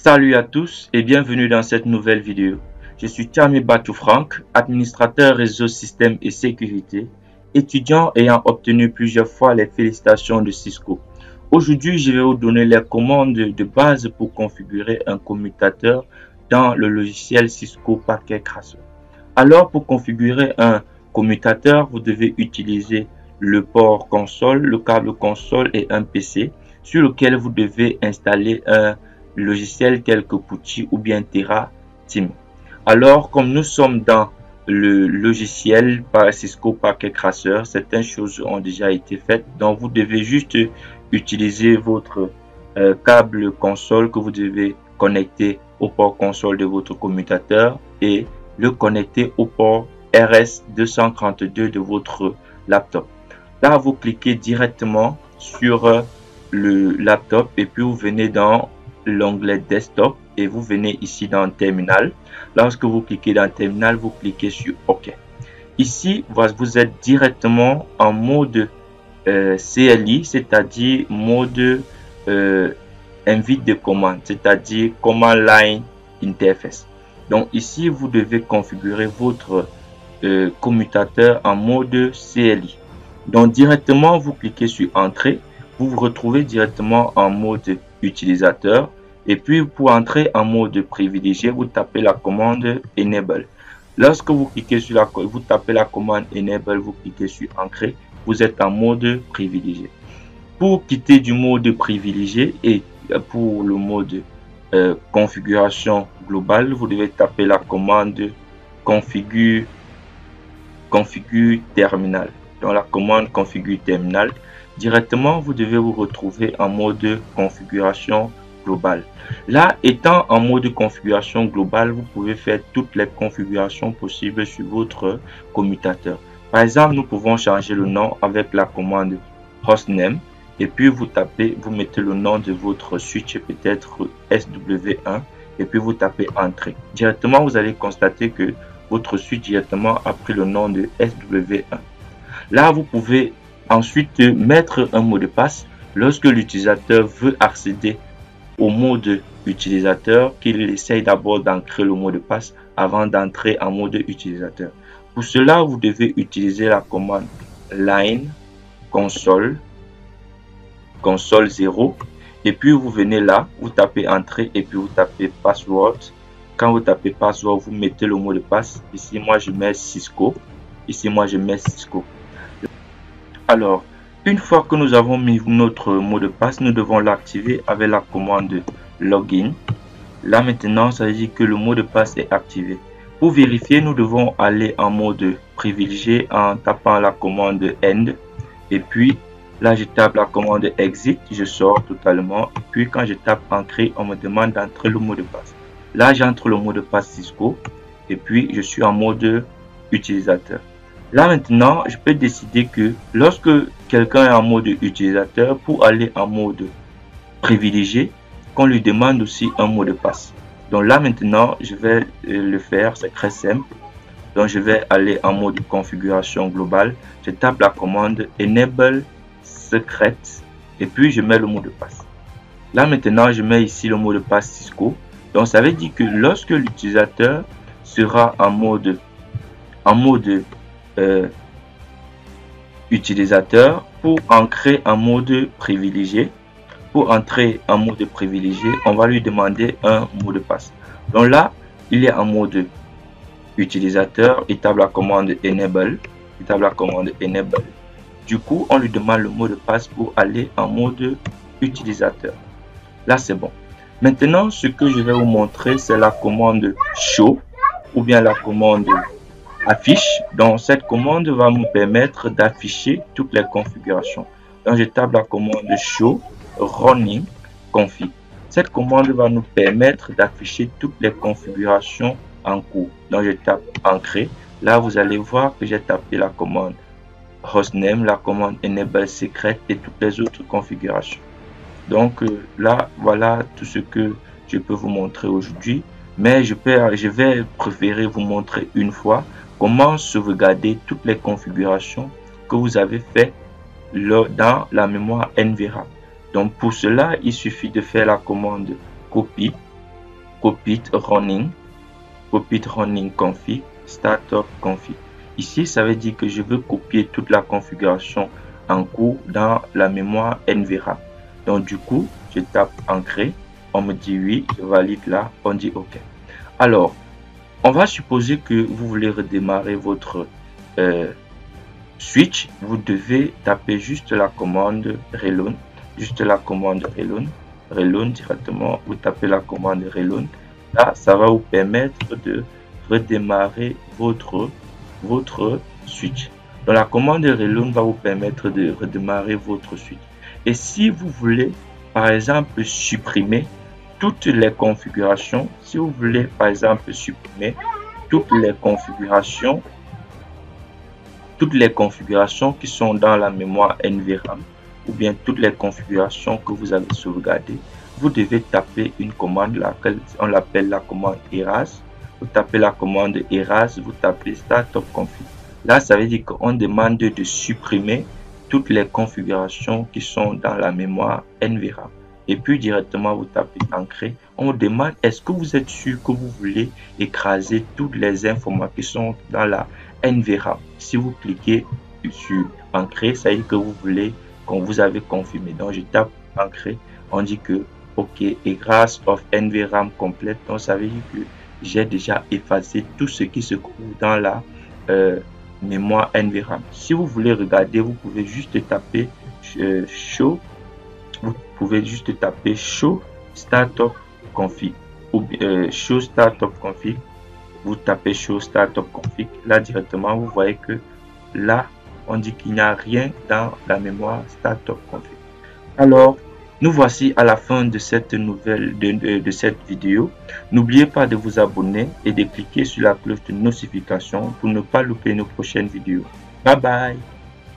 Salut à tous et bienvenue dans cette nouvelle vidéo. Je suis Thiamé Batou Franck, administrateur réseau système et sécurité, étudiant ayant obtenu plusieurs fois les félicitations de Cisco. Aujourd'hui, je vais vous donner les commandes de base pour configurer un commutateur dans le logiciel Cisco Packet Tracer. Alors, pour configurer un commutateur, vous devez utiliser le port console, le câble console et un PC sur lequel vous devez installer un logiciel tel que Putty ou bien Terra Team. Alors, comme nous sommes dans le logiciel par Cisco Packet Tracer, certaines choses ont déjà été faites. Donc, vous devez juste utiliser votre câble console que vous devez connecter au port console de votre commutateur et le connecter au port RS232 de votre laptop. Là, vous cliquez directement sur le laptop et puis vous venez dans l'onglet desktop et vous venez ici dans terminal. Lorsque vous cliquez dans terminal, vous cliquez sur OK. Ici, vous êtes directement en mode CLI, c'est-à-dire mode invite de commande, c'est-à-dire Command Line Interface. Donc ici, vous devez configurer votre commutateur en mode CLI. Donc directement, vous cliquez sur Entrée. Vous vous retrouvez directement en mode utilisateur. Et puis, pour entrer en mode privilégié, vous tapez la commande Enable. Lorsque vous cliquez sur vous tapez la commande Enable, vous cliquez sur Ancrer, vous êtes en mode privilégié. Pour quitter du mode privilégié et pour le mode configuration globale, vous devez taper la commande configure terminal. Dans la commande configure terminal, directement vous devez vous retrouver en mode configuration globale. Là, étant en mode configuration globale, vous pouvez faire toutes les configurations possibles sur votre commutateur. Par exemple, nous pouvons changer le nom avec la commande hostname et puis vous mettez le nom de votre switch, peut-être SW1, et puis vous tapez Entrée. Directement, vous allez constater que votre switch directement a pris le nom de SW1. Là, vous pouvez ensuite mettre un mot de passe lorsque l'utilisateur veut accéder au mode utilisateur, qu'il essaye d'abord d'ancrer le mot de passe avant d'entrer en mode utilisateur. Pour cela, vous devez utiliser la commande line console 0 et puis vous venez là, vous tapez entrée et puis vous tapez password. Quand vous tapez password, vous mettez le mot de passe. Ici, moi, je mets Cisco. Ici, moi, je mets Cisco. Alors, une fois que nous avons mis notre mot de passe, nous devons l'activer avec la commande login. Là maintenant, ça veut dire que le mot de passe est activé. Pour vérifier, nous devons aller en mode privilégié en tapant la commande end. Et puis, là, je tape la commande exit, je sors totalement. Et puis, quand je tape entrée, on me demande d'entrer le mot de passe. Là, j'entre le mot de passe Cisco. Et puis, je suis en mode utilisateur. Là maintenant, je peux décider que lorsque quelqu'un est en mode utilisateur, pour aller en mode privilégié, qu'on lui demande aussi un mot de passe. Donc là maintenant, je vais le faire, c'est très simple. Donc je vais aller en mode configuration globale. Je tape la commande Enable Secret et puis je mets le mot de passe. Là maintenant, je mets ici le mot de passe Cisco. Donc ça veut dire que lorsque l'utilisateur sera en mode utilisateur, pour entrer en mode privilégié, on va lui demander un mot de passe. Donc là, il est en mode utilisateur, il tape la commande enable, du coup on lui demande le mot de passe pour aller en mode utilisateur. Là c'est bon. Maintenant, ce que je vais vous montrer, c'est la commande show ou bien la commande affiche. Donc cette commande va nous permettre d'afficher toutes les configurations. Donc je tape la commande show running config. Cette commande va nous permettre d'afficher toutes les configurations en cours. Donc je tape ancrer. Là vous allez voir que j'ai tapé la commande hostname, la commande enable secret et toutes les autres configurations. Donc là voilà tout ce que je peux vous montrer aujourd'hui, mais je vais préférer vous montrer une fois comment sauvegarder toutes les configurations que vous avez fait dans la mémoire NVRAM. Donc pour cela, il suffit de faire la commande copie cockpit running config, startup config. Ici, ça veut dire que je veux copier toute la configuration en cours dans la mémoire NVRAM. Donc du coup, je tape ancrer, on me dit oui, je valide là, on dit OK. Alors, on va supposer que vous voulez redémarrer votre switch. Vous devez taper juste la commande reload, reload directement, vous tapez la commande reload. Là, ça va vous permettre de redémarrer votre switch. Donc la commande reload va vous permettre de redémarrer votre switch. Et si vous voulez par exemple supprimer toutes les configurations, si vous voulez par exemple supprimer toutes les configurations qui sont dans la mémoire NVRAM, ou bien toutes les configurations que vous avez sauvegardées, vous devez taper une commande, laquelle on l'appelle la commande erase. Vous tapez la commande erase, vous tapez startup config. Là, ça veut dire qu'on demande de supprimer toutes les configurations qui sont dans la mémoire NVRAM. Et puis directement, vous tapez ancrer. On vous demande, est-ce que vous êtes sûr que vous voulez écraser toutes les informations qui sont dans la NVRAM? Si vous cliquez sur ancrer, ça veut dire que vous voulez qu'on vous avez confirmé. Donc, je tape ancrer. On dit que OK, erase of NVRAM complète. Donc, ça veut dire que j'ai déjà effacé tout ce qui se trouve dans la mémoire NVRAM. Si vous voulez regarder, vous pouvez juste taper show. Vous pouvez juste taper show startup config ou show startup config. Vous tapez show startup config. Là directement, vous voyez que là, on dit qu'il n'y a rien dans la mémoire startup config. Alors, nous voici à la fin de cette de cette vidéo. N'oubliez pas de vous abonner et de cliquer sur la cloche de notification pour ne pas louper nos prochaines vidéos. Bye bye.